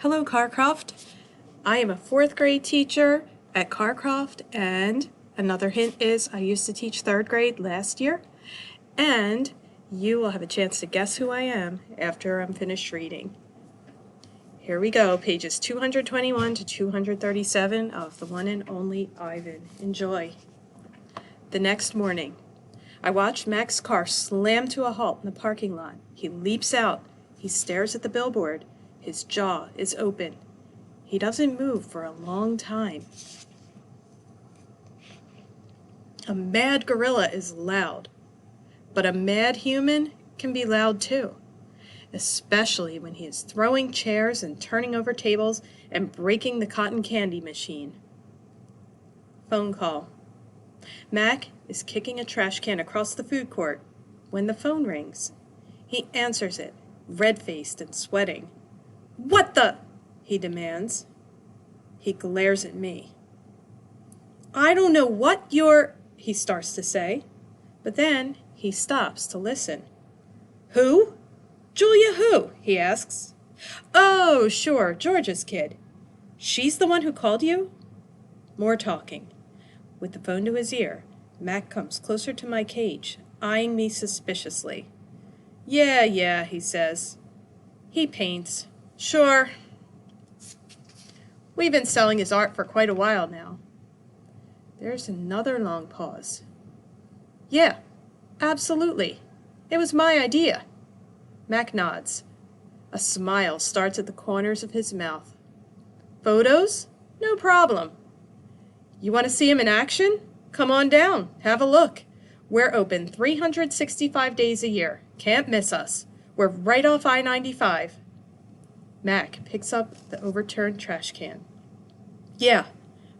Hello, Carcroft. I am a 4th grade teacher at Carcroft, and another hint is I used to teach 3rd grade last year, and you will have a chance to guess who I am after I'm finished reading. Here we go, pages 221 to 237 of the one and only Ivan. Enjoy. The next morning, I watched Mac's car slam to a halt in the parking lot. He leaps out. He stares at the billboard. His jaw is open. He doesn't move for a long time. A mad gorilla is loud, but a mad human can be loud too, especially when he is throwing chairs and turning over tables and breaking the cotton candy machine. Phone call. Mac is kicking a trash can across the food court when the phone rings. He answers it, red-faced and sweating. "What the?" he demands. He glares at me. "I don't know what you're," he starts to say, but then he stops to listen. "Who? Julia who?" he asks. "Oh, sure, George's kid. She's the one who called you?" More talking. With the phone to his ear, Mac comes closer to my cage, eyeing me suspiciously. Yeah, he says. He paints. Sure. We've been selling his art for quite a while now. There's another long pause. Yeah, absolutely. It was my idea. Mac nods. A smile starts at the corners of his mouth. Photos? No problem. You want to see him in action? Come on down. Have a look. We're open 365 days a year. Can't miss us. We're right off I-95. Mac picks up the overturned trash can. Yeah,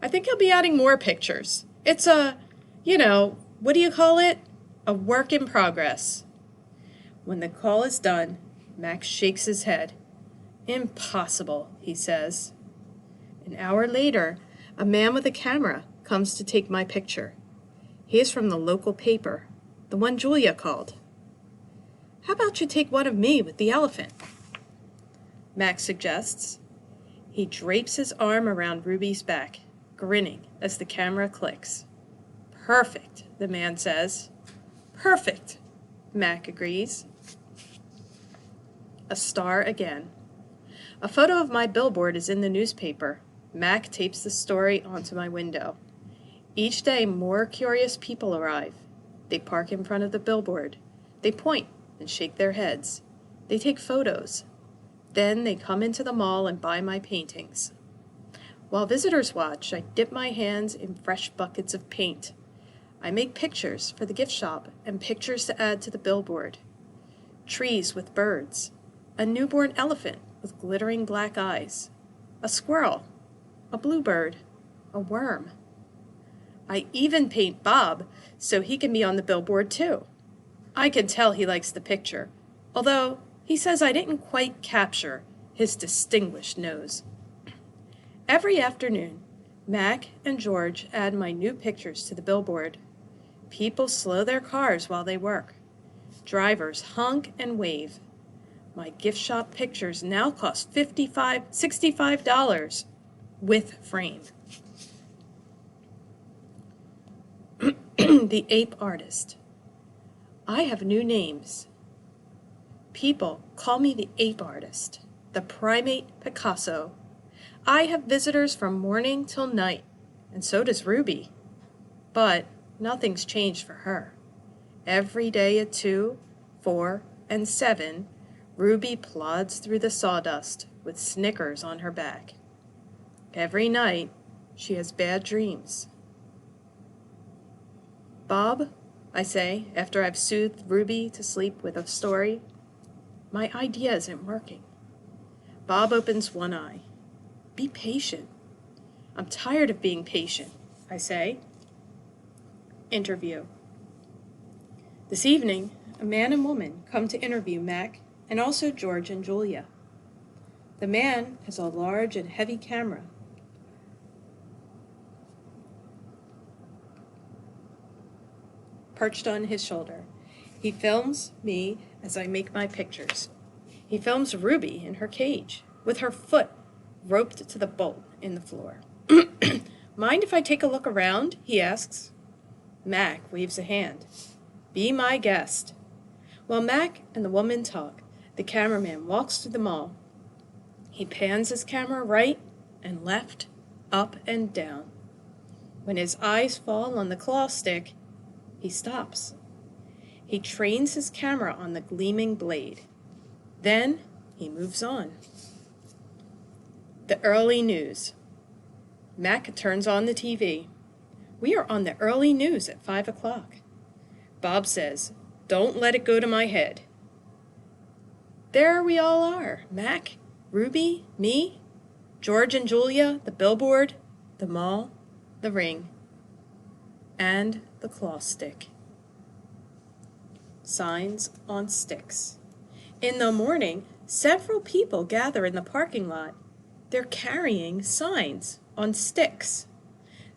I think he'll be adding more pictures. It's what do you call it? A work in progress. When the call is done, Mac shakes his head. Impossible, he says. An hour later, a man with a camera comes to take my picture. He is from the local paper, the one Julia called. How about you take one of me with the elephant? Mac suggests. He drapes his arm around Ruby's back, grinning as the camera clicks. Perfect, the man says. Perfect, Mac agrees. A star again. A photo of my billboard is in the newspaper. Mac tapes the story onto my window. Each day, more curious people arrive. They park in front of the billboard. They point and shake their heads. They take photos. Then they come into the mall and buy my paintings. While visitors watch, I dip my hands in fresh buckets of paint. I make pictures for the gift shop and pictures to add to the billboard. Trees with birds. A newborn elephant with glittering black eyes. A squirrel. A bluebird. A worm. I even paint Bob so he can be on the billboard too. I can tell he likes the picture, although he says I didn't quite capture his distinguished nose. Every afternoon, Mac and George add my new pictures to the billboard. People slow their cars while they work. Drivers honk and wave. My gift shop pictures now cost $65 with frame. The Ape Artist. I have new names. People call me the Ape Artist, the Primate Picasso. I have visitors from morning till night, and so does Ruby. But nothing's changed for her. Every day at 2, 4, and 7, Ruby plods through the sawdust with Snickers on her back. Every night, she has bad dreams. Bob, I say, after I've soothed Ruby to sleep with a story, my idea isn't working. Bob opens one eye. Be patient. I'm tired of being patient, I say. Interview. This evening, a man and woman come to interview Mac and also George and Julia. The man has a large and heavy camera. Perched on his shoulder. He films me as I make my pictures. He films Ruby in her cage, with her foot roped to the bolt in the floor. Mind if I take a look around? He asks. Mac waves a hand. Be my guest. While Mac and the woman talk, the cameraman walks through the mall. He pans his camera right and left, up and down. When his eyes fall on the claw stick, he stops. He trains his camera on the gleaming blade. Then he moves on. The early news. Mac turns on the TV. We are on the early news at 5 o'clock. Bob says, "Don't let it go to my head." There we all are, Mac, Ruby, me, George and Julia, the billboard, the mall, the ring, and the claw stick. Signs on sticks. In the morning, several people gather in the parking lot. They're carrying signs on sticks.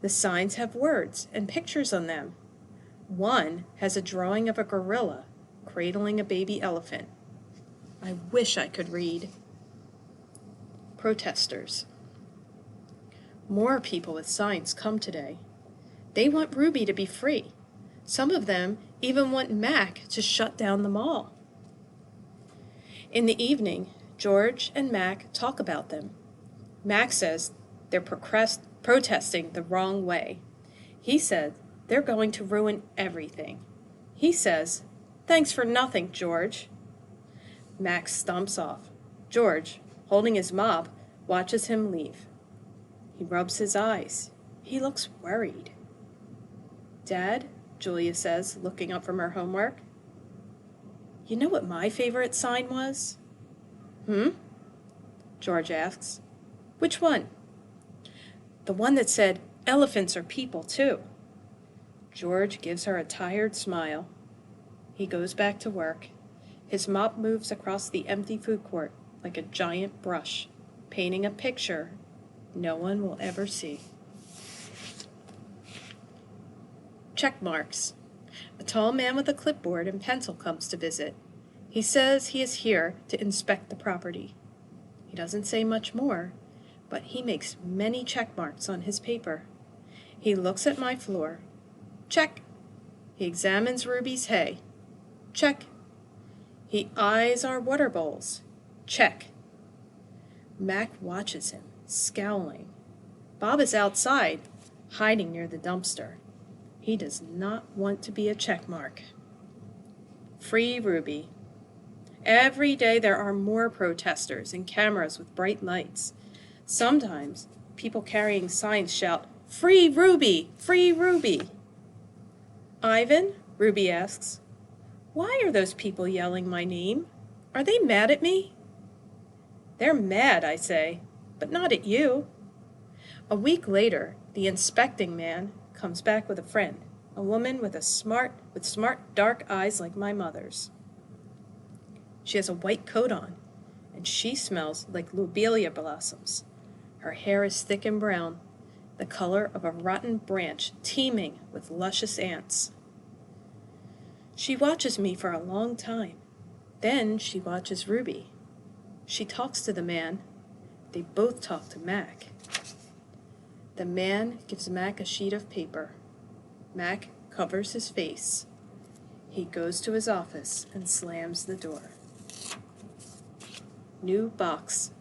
The signs have words and pictures on them. One has a drawing of a gorilla cradling a baby elephant. I wish I could read. Protesters. More people with signs come today. They want Ruby to be free. Some of them even want Mac to shut down the mall. In the evening, George and Mac talk about them. Mac says they're protesting the wrong way. He said they're going to ruin everything. He says, "Thanks for nothing, George." Mac stomps off. George, holding his mop, watches him leave. He rubs his eyes. He looks worried. "Dad," Julia says, looking up from her homework, "you know what my favorite sign was?" George asks. "Which one?" "The one that said, 'Elephants are people too.'" George gives her a tired smile. He goes back to work. His mop moves across the empty food court like a giant brush, painting a picture no one will ever see. Check marks. A tall man with a clipboard and pencil comes to visit. He says he is here to inspect the property. He doesn't say much more, but he makes many check marks on his paper. He looks at my floor. Check. He examines Ruby's hay. Check. He eyes our water bowls. Check. Mac watches him, scowling. Bob is outside, hiding near the dumpster. He does not want to be a check mark. Free Ruby. Every day there are more protesters and cameras with bright lights. Sometimes people carrying signs shout, "Free Ruby! Free Ruby!" "Ivan," Ruby asks, "why are those people yelling my name? Are they mad at me?" "They're mad," I say, "but not at you." A week later, the inspecting man comes back with a friend, a woman with smart dark eyes like my mother's. She has a white coat on, and she smells like lobelia blossoms. Her hair is thick and brown, the color of a rotten branch teeming with luscious ants. She watches me for a long time. Then she watches Ruby. She talks to the man. They both talk to Mac. The man gives Mac a sheet of paper. Mac covers his face. He goes to his office and slams the door. New box.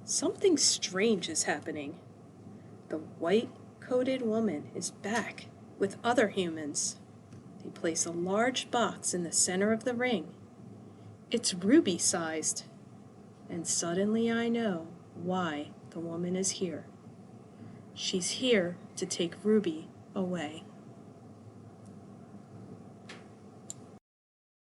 Something strange is happening. The white-coated woman is back with other humans. They place a large box in the center of the ring. It's Ruby-sized. And suddenly I know why the woman is here. She's here to take Ruby away.